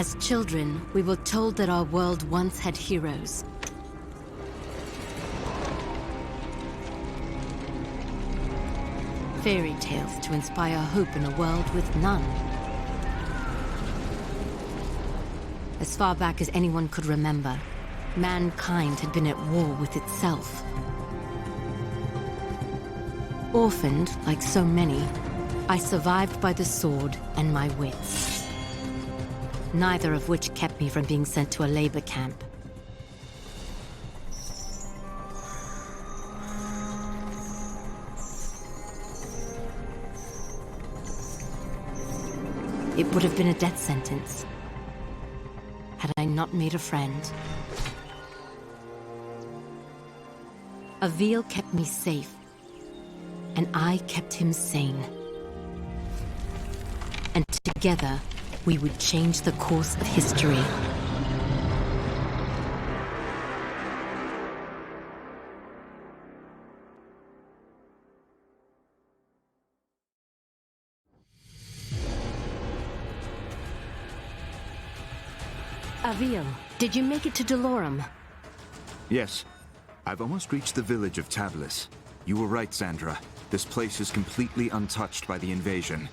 As children, we were told that our world once had heroes. Fairy tales to inspire hope in a world with none. As far back as anyone could remember, mankind had been at war with itself. Orphaned, like so many, I survived by the sword and my wits. Neither of which kept me from being sent to a labor camp. It would have been a death sentence, had I not made a friend. Avil kept me safe, and I kept him sane. And together, we would change the course of history. Avil, did you make it to Dolorum? Yes. I've almost reached the village of Tablis. You were right, Sandra. This place is completely untouched by the invasion.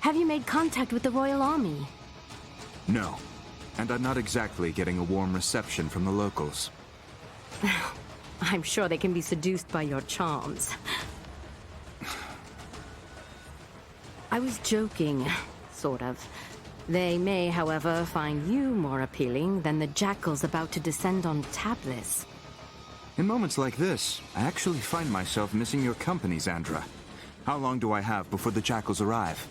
Have you made contact with the Royal Army? No. And I'm not exactly getting a warm reception from the locals. I'm sure they can be seduced by your charms. I was joking, sort of. They may, however, find you more appealing than the jackals about to descend on Tablis. In moments like this, I actually find myself missing your company, Sandra. How long do I have before the jackals arrive?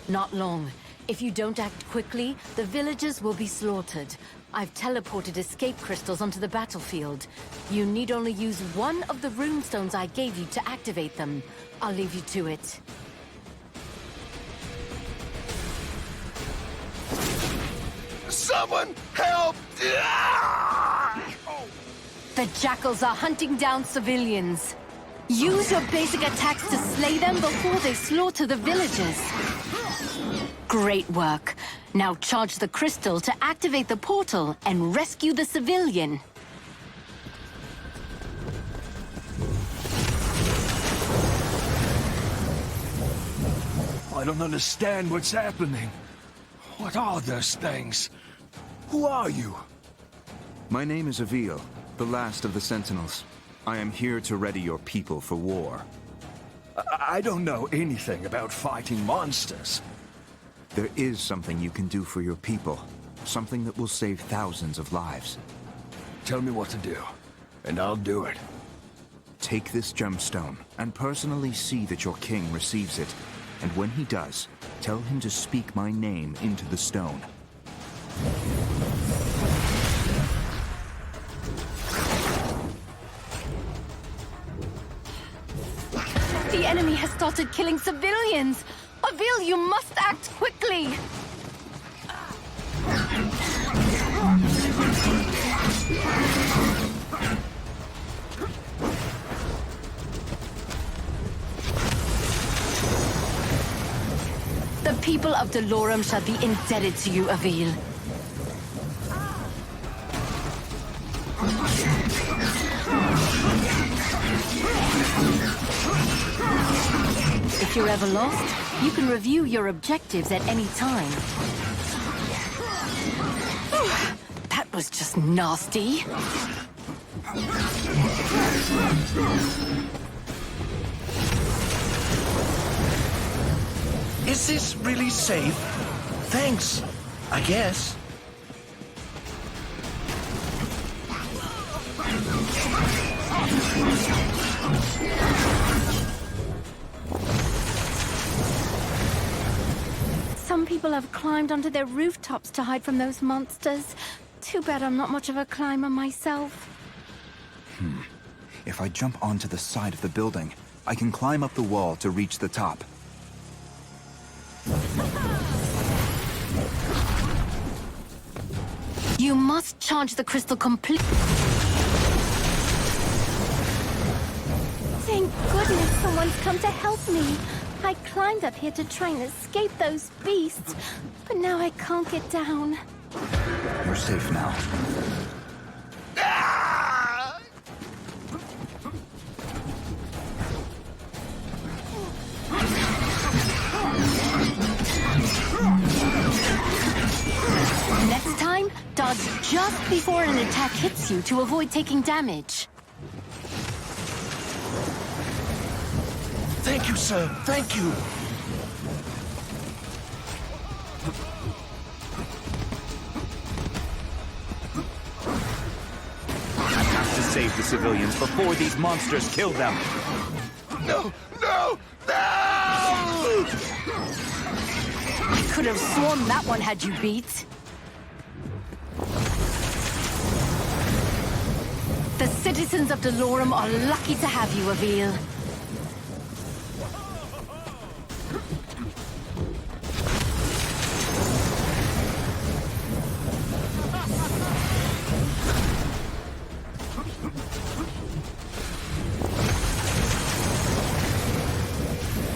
Not long. If you don't act quickly, the villagers will be slaughtered. I've teleported escape crystals onto the battlefield. You need only use one of the runestones I gave you to activate them. I'll leave you to it. Someone help! The jackals are hunting down civilians. Use your basic attacks to slay them before they slaughter the villagers. Great work. Now charge the crystal to activate the portal and rescue the civilian. I don't understand what's happening. What are those things? Who are you? My name is Avil, the last of the Sentinels. I am here to ready your people for war. I don't know anything about fighting monsters. There is something you can do for your people. Something that will save thousands of lives. Tell me what to do, and I'll do it. Take this gemstone, and personally see that your king receives it. And when he does, tell him to speak my name into the stone. The enemy has started killing civilians! Avil, you must act quickly! The people of Dolorum shall be indebted to you, Avil. If you're ever lost, you can review your objectives at any time. That was just nasty. Is this really safe? Thanks, I guess. Some people have climbed onto their rooftops to hide from those monsters. Too bad I'm not much of a climber myself. If I jump onto the side of the building, I can climb up the wall to reach the top. You must charge the crystal complete. Thank goodness someone's come to help me. I climbed up here to try and escape those beasts, but now I can't get down. You're safe now. Next time, dodge just before an attack hits you to avoid taking damage. Thank you, sir. Thank you. I have to save the civilians before these monsters kill them. No! No! No! I could have sworn that one had you beat. The citizens of Delorum are lucky to have you, Avil.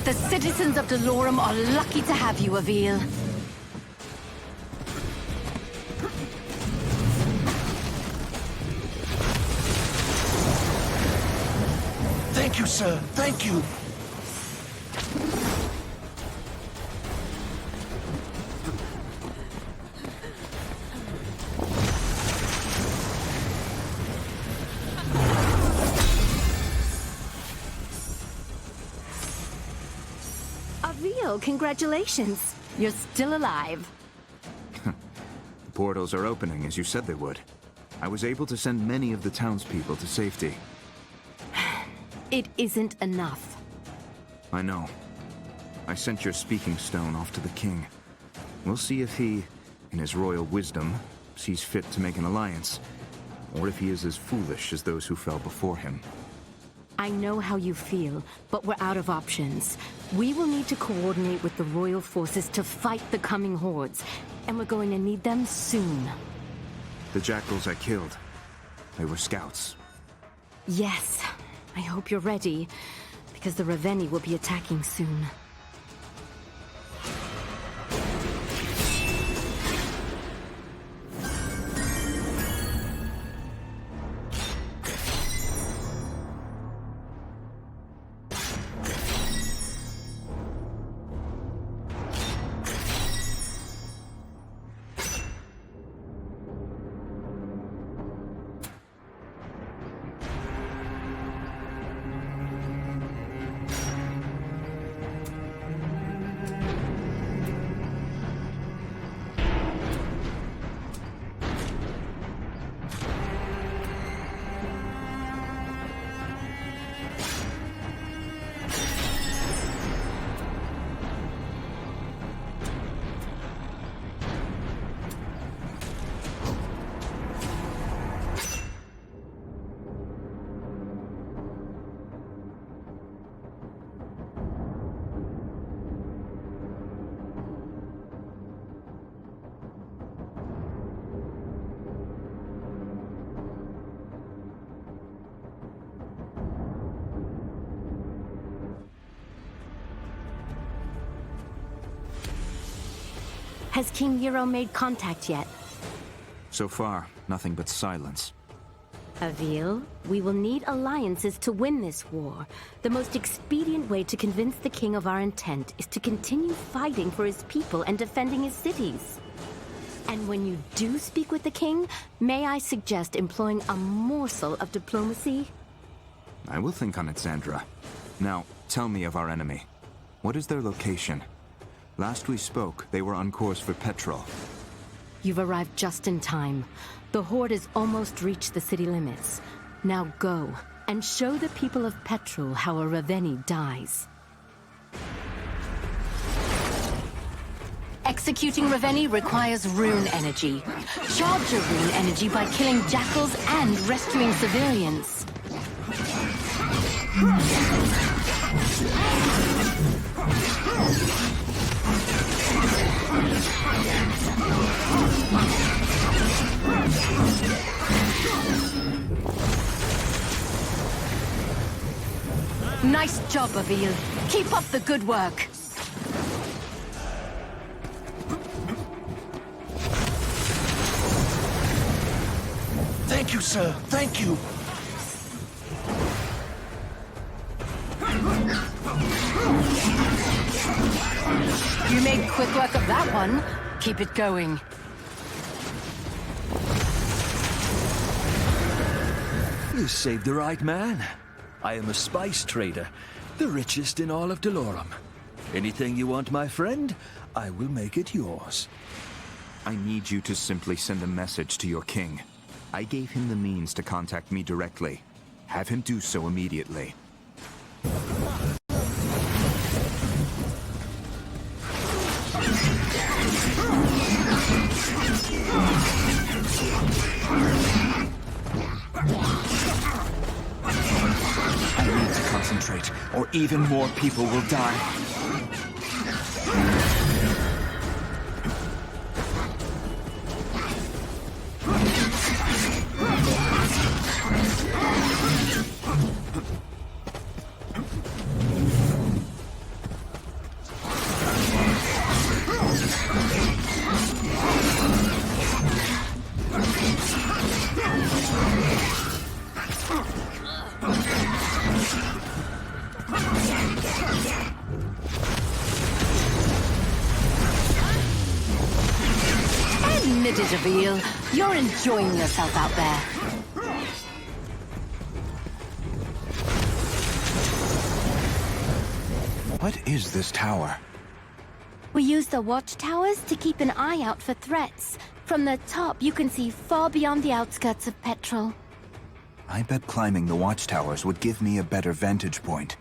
The citizens of Delorum are lucky to have you, Avil. Thank you, sir. Thank you. Avil, congratulations. You're still alive. The portals are opening, as you said they would. I was able to send many of the townspeople to safety. It isn't enough. I know. I sent your speaking stone off to the king. We'll see if he, in his royal wisdom, sees fit to make an alliance, or if he is as foolish as those who fell before him. I know how you feel, but we're out of options. We will need to coordinate with the royal forces to fight the coming hordes, and we're going to need them soon. The jackals I killed, they were scouts. Yes, I hope you're ready, because the Ravenii will be attacking soon. Has King Nero made contact yet? So far, nothing but silence. Avil, we will need alliances to win this war. The most expedient way to convince the king of our intent is to continue fighting for his people and defending his cities. And when you do speak with the king, may I suggest employing a morsel of diplomacy? I will think on it, Sandra. Now, tell me of our enemy. What is their location? Last we spoke, they were on course for Petrol. You've arrived just in time. The Horde has almost reached the city limits. Now go, and show the people of Petrol how a Ravenii dies. Executing Ravenii requires rune energy. Charge your rune energy by killing jackals and rescuing civilians. Nice job, Avil. Keep up the good work. Thank you, sir. Thank you. You made quick work of that one. Keep it going. You saved the right man. I am a spice trader, the richest in all of Delorum. Anything you want, my friend, I will make it yours. I need you to simply send a message to your king. I gave him the means to contact me directly. Have him do so immediately. I need to concentrate, or even more people will die. Admit it, Avil. You're enjoying yourself out there. What is this tower? We use the watchtowers to keep an eye out for threats. From the top, you can see far beyond the outskirts of Petrol. I bet climbing the watchtowers would give me a better vantage point.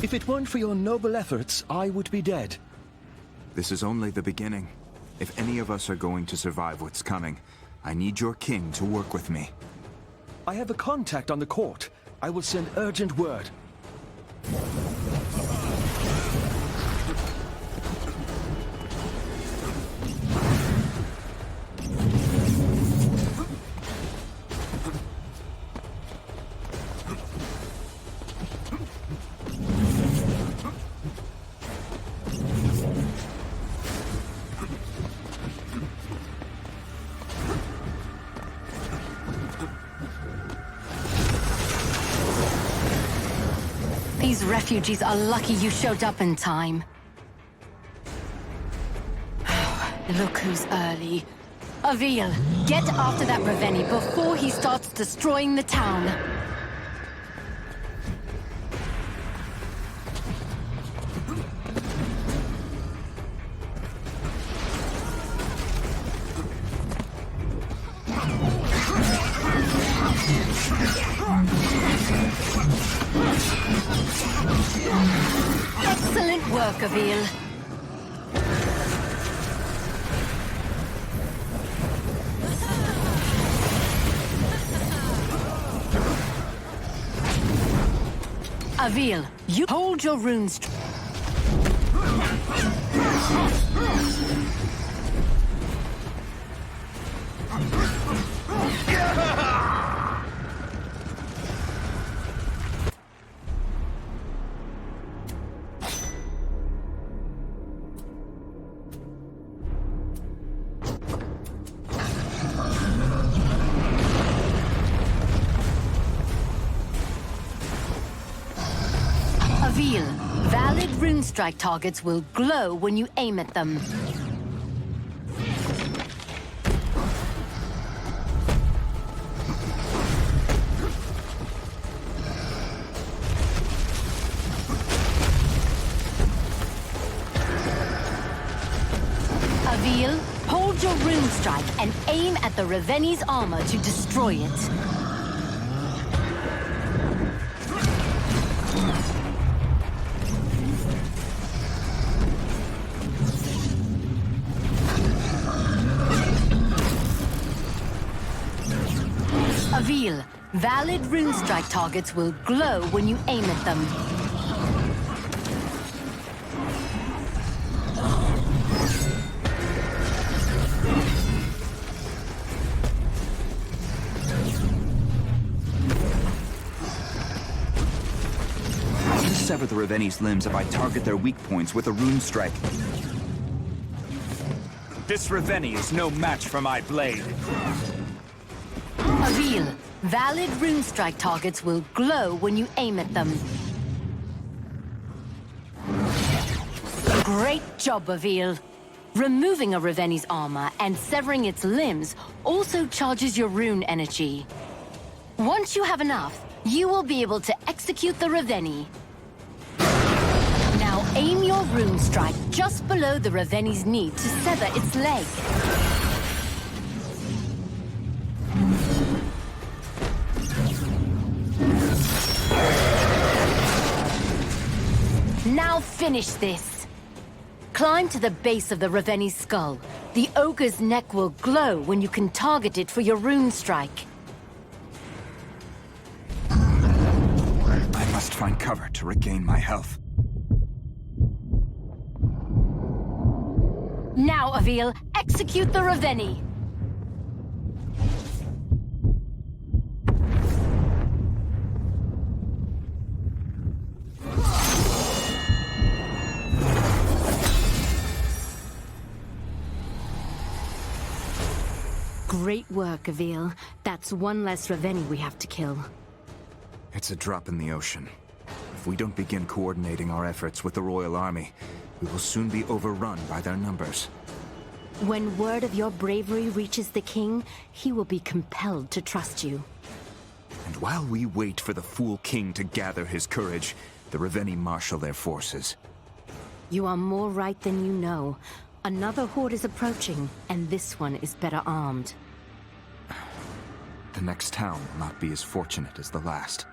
If it weren't for your noble efforts, I would be dead. This is only the beginning. If any of us are going to survive what's coming, I need your king to work with me. I have a contact on the court. I will send urgent word. These refugees are lucky you showed up in time. Look who's early. Avil, get after that Ravenii before he starts destroying the town. Excellent work, Avil. Avil, you hold your runes. Avil, valid rune strike targets will glow when you aim at them. Avil, hold your rune strike and aim at the Ravenii's armor to destroy it. Avil, valid rune strike targets will glow when you aim at them. I can sever the Ravenii's limbs if I target their weak points with a rune strike. This Ravenii is no match for my blade. Avil, valid rune strike targets will glow when you aim at them. Great job, Avil. Removing a Ravenii's armor and severing its limbs also charges your rune energy. Once you have enough, you will be able to execute the Ravenii. Now aim your rune strike just below the Ravenii's knee to sever its leg. Now finish this. Climb to the base of the Ravenii's skull. The ogre's neck will glow when you can target it for your rune strike. I must find cover to regain my health. Now, Avil, execute the Ravenii. Great work, Avil. That's one less Ravenii we have to kill. It's a drop in the ocean. If we don't begin coordinating our efforts with the Royal Army, we will soon be overrun by their numbers. When word of your bravery reaches the king, he will be compelled to trust you. And while we wait for the fool king to gather his courage, the Ravenii marshal their forces. You are more right than you know. Another horde is approaching, and this one is better armed. The next town will not be as fortunate as the last.